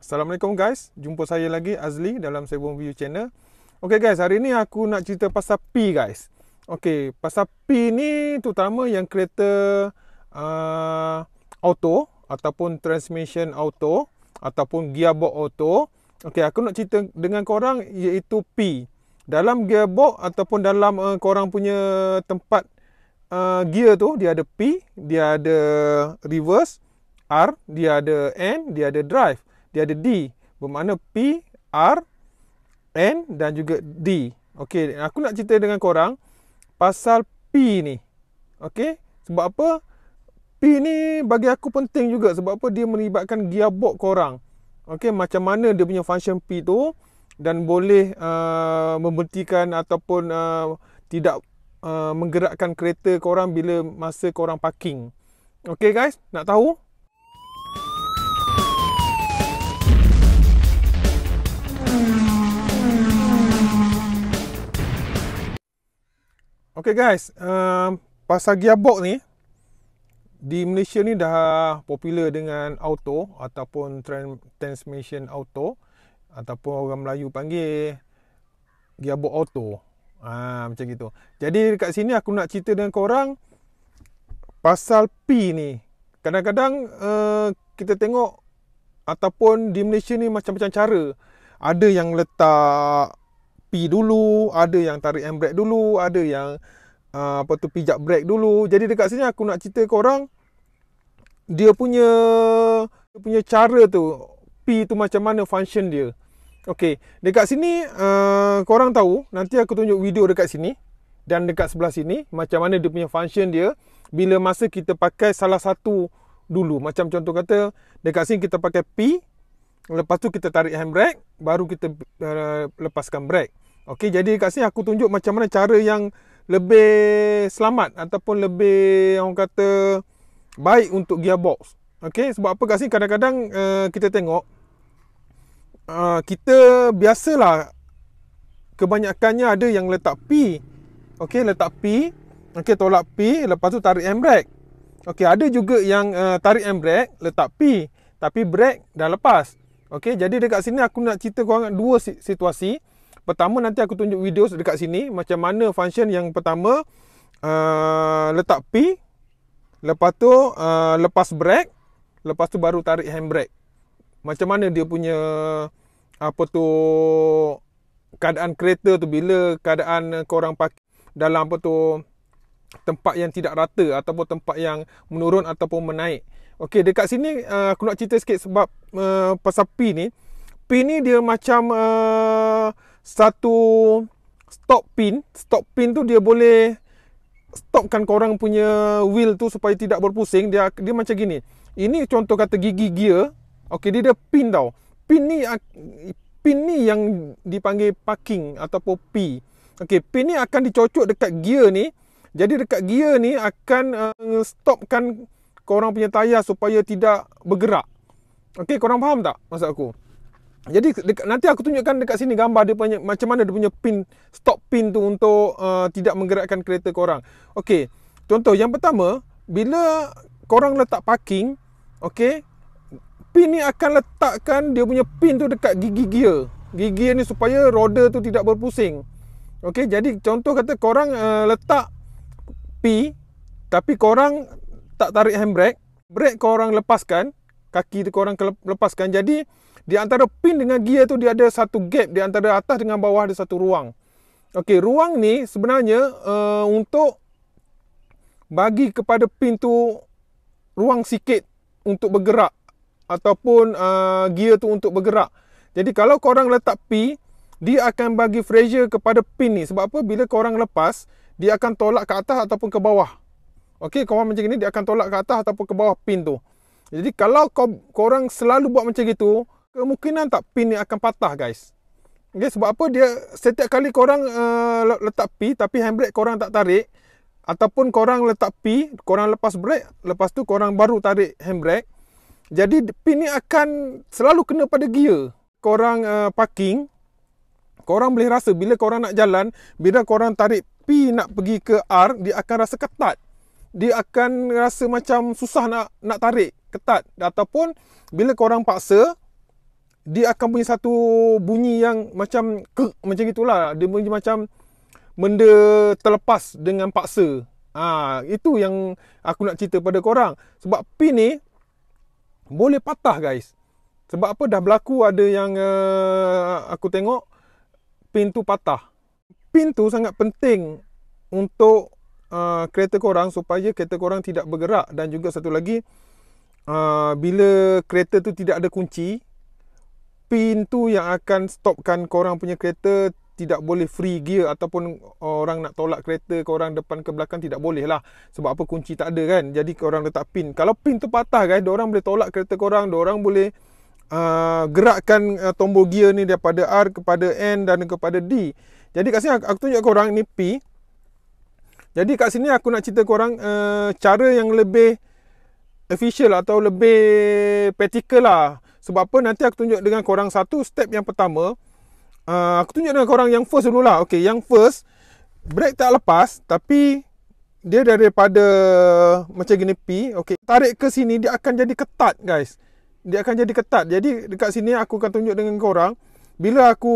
Assalamualaikum guys, jumpa saya lagi Azli dalam Sebong View Channel. Okay guys, hari ni aku nak cerita pasal P guys. Okay, pasal P ni terutama yang kereta auto ataupun transmission auto ataupun gearbox auto. Okay, aku nak cerita dengan korang iaitu P. Dalam gearbox ataupun dalam korang punya tempat gear tu, dia ada P, dia ada reverse, R, dia ada N, dia ada drive, dia ada D. Bermakna P, R, N dan juga D. Okey, aku nak cerita dengan korang pasal P ni. Okey, sebab apa? P ni bagi aku penting juga sebab apa? Dia melibatkan gearbox korang. Okey, macam mana dia punya function P tu dan boleh memberhentikan ataupun tidak menggerakkan kereta korang bila masa korang parking. Okey guys, nak tahu? Okay guys, pasal gearbox ni di Malaysia ni dah popular dengan auto ataupun transmission auto ataupun orang Melayu panggil gearbox auto. Macam gitu. Jadi dekat sini aku nak cerita dengan korang pasal P ni. Kadang-kadang kita tengok ataupun di Malaysia ni macam-macam cara. Ada yang letak P dulu, ada yang tarik handbrake dulu, ada yang pijak brake dulu. Jadi dekat sini aku nak cerita korang dia punya cara tu, P tu macam mana function dia. Okey, dekat sini korang tahu, nanti aku tunjuk video dekat sini dan dekat sebelah sini macam mana dia punya function dia bila masa kita pakai salah satu dulu. Macam contoh kata dekat sini kita pakai P, lepas tu kita tarik handbrake, baru kita lepaskan brake. Okey, jadi kat sini aku tunjuk macam mana cara yang lebih selamat ataupun lebih orang kata baik untuk gearbox. Okey, sebab apa kat sini kadang-kadang kita tengok kita biasalah kebanyakannya ada yang letak P. Okey, letak P, okey tolak P, lepas tu tarik handbrake. Okey, ada juga yang tarik handbrake, letak P, tapi brake dah lepas. Okey, jadi dekat sini aku nak cerita korang dua situasi. Pertama nanti aku tunjuk video dekat sini macam mana function yang pertama letak P, lepas tu lepas brake, lepas tu baru tarik handbrake. Macam mana dia punya keadaan kereta tu bila keadaan korang parking dalam tempat yang tidak rata ataupun tempat yang menurun ataupun menaik. Okey, dekat sini aku nak cerita sikit sebab pasal P ni. P ni dia macam satu stop pin. Stop pin tu dia boleh stopkan korang punya wheel tu supaya tidak berpusing. Dia macam gini. Ini contoh kata gigi gear. Okey, dia pin tau. Pin ni yang dipanggil parking ataupun P. Okey, pin ni akan dicocok dekat gear ni. Jadi dekat gear ni akan stopkan korang punya tayar supaya tidak bergerak. Okey, korang faham tak maksud aku? Jadi nanti aku tunjukkan dekat sini gambar dia punya macam mana dia punya pin, stop pin tu untuk tidak menggerakkan kereta korang. Okey, contoh yang pertama, bila korang letak parking, okey, pin ni akan letakkan dia punya pin tu dekat gigi gear. Gigi gear ni supaya roda tu tidak berpusing. Okey, jadi contoh kata korang letak P tapi korang tak tarik handbrake, brake korang lepaskan, kaki tu korang lepaskan. Jadi di antara pin dengan gear tu dia ada satu gap, di antara atas dengan bawah ada satu ruang. Okey, ruang ni sebenarnya untuk bagi kepada pin tu ruang sikit untuk bergerak ataupun gear tu untuk bergerak. Jadi kalau korang letak P, dia akan bagi pressure kepada pin ni. Sebab apa? Bila korang lepas, dia akan tolak ke atas ataupun ke bawah. Okey, korang macam ni dia akan tolak ke atas ataupun ke bawah pin tu. Jadi kalau korang selalu buat macam gitu, kemungkinan tak pin ni akan patah guys. Okey, sebab apa? Dia setiap kali korang letak P tapi handbrake korang tak tarik, ataupun korang letak P, korang lepas brake, lepas tu korang baru tarik handbrake, jadi pin ni akan selalu kena pada gear. Korang parking, korang boleh rasa bila korang nak jalan, bila korang tarik P nak pergi ke R, dia akan rasa ketat. Dia akan rasa macam susah nak tarik, ketat. Ataupun bila korang paksa, dia akan punya satu bunyi yang macam macam gitulah. Dia bunyi macam benda terlepas dengan paksa. Itu yang aku nak cerita pada korang. Sebab pin ni boleh patah guys. Sebab apa, dah berlaku ada yang aku tengok pin tu patah. Pin tu sangat penting untuk kereta korang supaya kereta korang tidak bergerak. Dan juga satu lagi, bila kereta tu tidak ada kunci, pin tu yang akan stopkan korang punya kereta tidak boleh free gear, ataupun orang nak tolak kereta korang depan ke belakang tidak boleh lah. Sebab apa, kunci tak ada kan. Jadi korang letak pin. Kalau pin tu patah guys, diorang boleh tolak kereta korang. Diorang boleh gerakkan tombol gear ni daripada R kepada N dan kepada D. Jadi kat sini aku tunjuk korang ni P. Jadi kat sini aku nak cerita korang cara yang lebih official atau lebih practical lah. Sebab apa, nanti aku tunjuk dengan korang satu step yang pertama. Aku tunjuk dengan korang yang first dulu lah. Okay, yang first, brake tak lepas, tapi dia daripada macam gini P. Okay, tarik ke sini, dia akan jadi ketat guys. Dia akan jadi ketat. Jadi dekat sini aku akan tunjuk dengan korang. Bila aku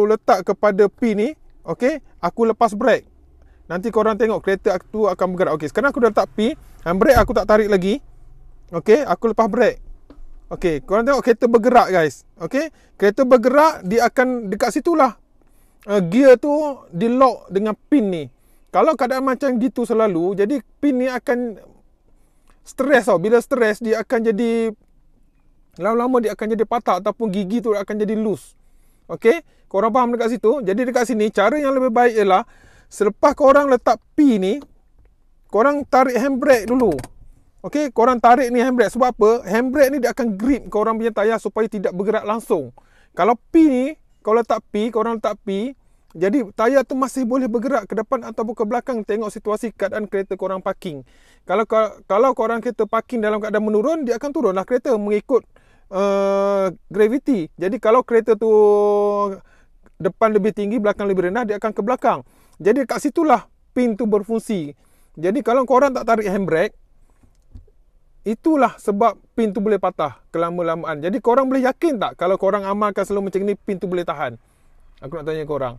letak kepada P ni, okay, aku lepas brake. Nanti korang tengok kereta tu akan bergerak. Okay, sekarang aku dah letak P. Brake aku tak tarik lagi. Okay, aku lepas brake. Okay, korang tengok kereta bergerak guys. Okay, kereta bergerak, dia akan dekat situlah gear tu di lock dengan pin ni. Kalau keadaan macam gitu selalu, jadi pin ni akan stres tau. Bila stres, dia akan jadi, lama-lama dia akan jadi patah, ataupun gigi tu akan jadi loose. Okay, korang faham dekat situ? Jadi dekat sini, cara yang lebih baik ialah selepas korang letak P ni, korang tarik handbrake dulu. Okay, korang tarik ni handbrake. Sebab apa? Handbrake ni dia akan grip korang punya tayar supaya tidak bergerak langsung. Kalau P ni, korang letak P, jadi tayar tu masih boleh bergerak ke depan ataupun ke belakang. Tengok situasi keadaan kereta korang parking. Kalau korang kereta parking dalam keadaan menurun, dia akan turun lah kereta mengikut gravity. Jadi kalau kereta tu depan lebih tinggi, belakang lebih rendah, dia akan ke belakang. Jadi kat situlah pin tu berfungsi. Jadi kalau korang tak tarik handbrake, itulah sebab pin tu boleh patah kelama-lamaan. Jadi korang boleh yakin tak kalau korang amalkan selalu macam ni, pin tu boleh tahan? Aku nak tanya korang.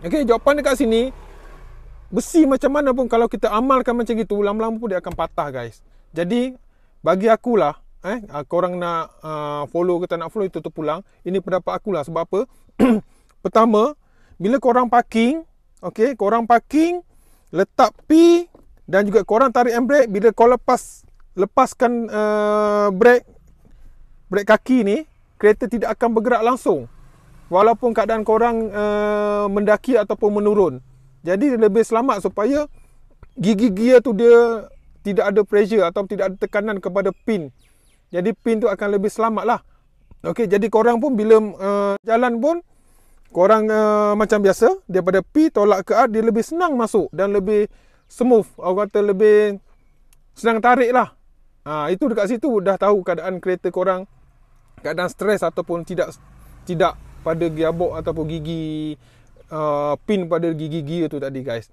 Okay, jawapan dekat sini, besi macam mana pun kalau kita amalkan macam gitu, lama-lama pun dia akan patah guys. Jadi bagi akulah, korang nak follow ke tak nak follow, itu terpulang. Ini pendapat akulah. Sebab apa? Pertama, bila korang parking, okay, korang parking, letak P dan juga korang tarik handbrake. Bila kau lepaskan brake kaki ni, kereta tidak akan bergerak langsung walaupun keadaan korang mendaki ataupun menurun. Jadi lebih selamat supaya gigi gear tu dia tidak ada pressure atau tidak ada tekanan kepada pin. Jadi pin tu akan lebih selamat lah. Okey, jadi korang pun bila jalan pun korang macam biasa, daripada P tolak ke R, dia lebih senang masuk dan lebih smooth. Orang kata lebih senang tarik lah. Itu dekat situ dah tahu keadaan kereta korang, keadaan stres ataupun tidak pada gearbox ataupun gigi pin pada gigi gear tu tadi guys.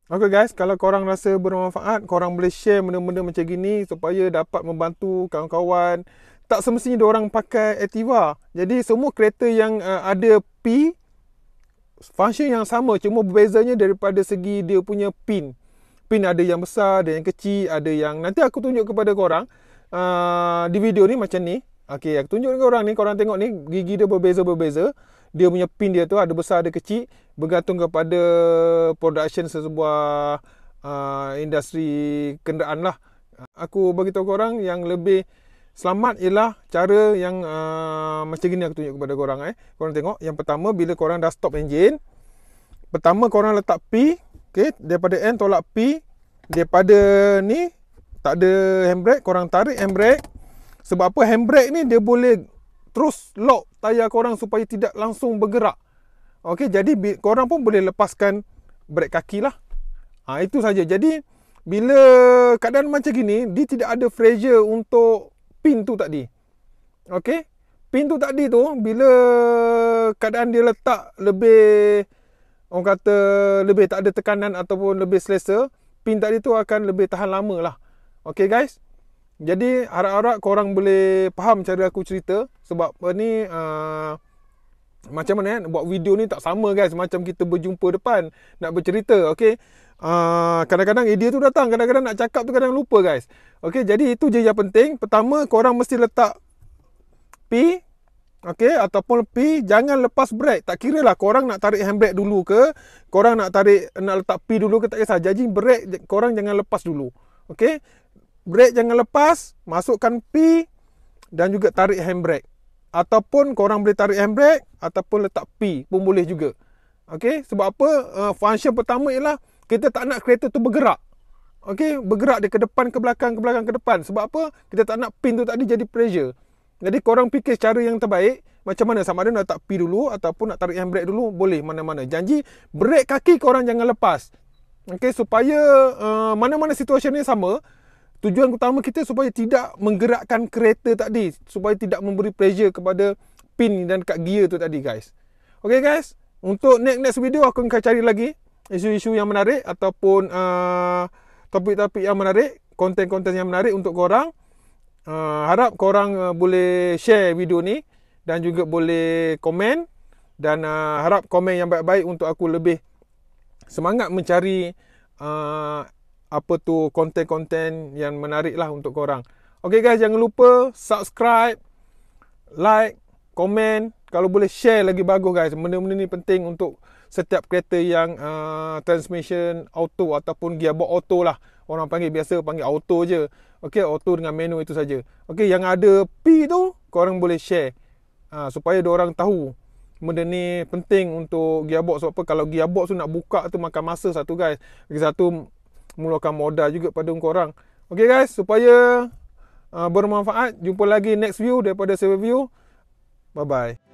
Okay guys, kalau korang rasa bermanfaat, korang boleh share benda-benda macam gini supaya dapat membantu kawan-kawan. Tak semestinya diorang pakai Activa. Jadi semua kereta yang ada P, function yang sama, cuma berbezanya daripada segi dia punya pin. Pin ada yang besar, ada yang kecil, ada yang nanti aku tunjuk kepada korang di video ni macam ni. Okey, aku tunjuk kepada korang ni, korang tengok ni, gigi dia berbeza-berbeza. Dia punya pin dia tu ada besar, ada kecil, bergantung kepada production sesebuah industri kenderaan lah. Aku bagi tahu korang yang lebih selamat ialah cara yang macam gini aku tunjuk kepada korang. Korang tengok, yang pertama bila korang dah stop engine, pertama korang letak P. Okay, daripada N tolak P. Daripada ni tak ada handbrake, korang tarik handbrake. Sebab apa? Handbrake ni dia boleh terus lock tayar korang supaya tidak langsung bergerak. Okey, jadi korang pun boleh lepaskan brake kaki lah. Itu saja. Jadi bila keadaan macam gini, dia tidak ada pressure untuk pin tu tadi. Okey, pin tu tadi tu bila keadaan dia letak lebih, orang kata lebih tak ada tekanan ataupun lebih selesa, pin tadi tu akan lebih tahan lama lah. Okey guys, Jadi harap-harap korang boleh faham cara aku cerita. Sebab ni macam mana buat video ni tak sama guys, macam kita berjumpa depan nak bercerita. Okay, kadang-kadang idea tu datang, kadang-kadang nak cakap tu kadang lupa guys. Okay, jadi itu je yang penting. Pertama, korang mesti letak P, okay, ataupun P, jangan lepas brake. Tak kira lah korang nak tarik handbrake dulu ke, korang nak letak P dulu ke, tak kisah. Jadi brake korang jangan lepas dulu. Okay, brake jangan lepas, masukkan P dan juga tarik handbrake. Ataupun korang boleh tarik handbrake ataupun letak P pun boleh juga. Okay, sebab apa? Function pertama ialah kita tak nak kereta tu bergerak. Okay, bergerak dia ke depan, ke belakang, ke belakang, ke depan. Sebab apa? Kita tak nak pin tu tadi jadi pressure. Jadi korang fikir cara yang terbaik macam mana, sama ada nak letak P dulu ataupun nak tarik handbrake dulu, boleh mana-mana. Janji brake kaki korang jangan lepas. Okay, supaya mana-mana situasi ni sama. Tujuan utama kita supaya tidak menggerakkan kereta tadi, supaya tidak memberi pressure kepada pin dan kat gear tu tadi guys. Okay guys, untuk next video aku akan cari lagi isu-isu yang menarik ataupun topik-topik yang menarik, konten-konten yang menarik untuk korang. Harap korang boleh share video ni dan juga boleh komen, dan harap komen yang baik-baik untuk aku lebih semangat mencari apa tu konten-konten yang menarik lah untuk korang. Okay guys, jangan lupa subscribe, like, komen. Kalau boleh share lagi bagus guys. Benda-benda ni penting untuk setiap kereta yang transmission auto ataupun gearbox auto lah. Orang panggil, biasa panggil auto je. Okay, auto dengan manual itu saja. Okay, yang ada P tu korang boleh share supaya orang tahu benda ni penting untuk gearbox. Sebab apa, kalau gearbox tu nak buka tu makan masa satu guys. Lagi satu mengeluarkan modal juga pada korang. Okay guys, supaya bermanfaat. Jumpa lagi next view daripada Survey View. Bye bye.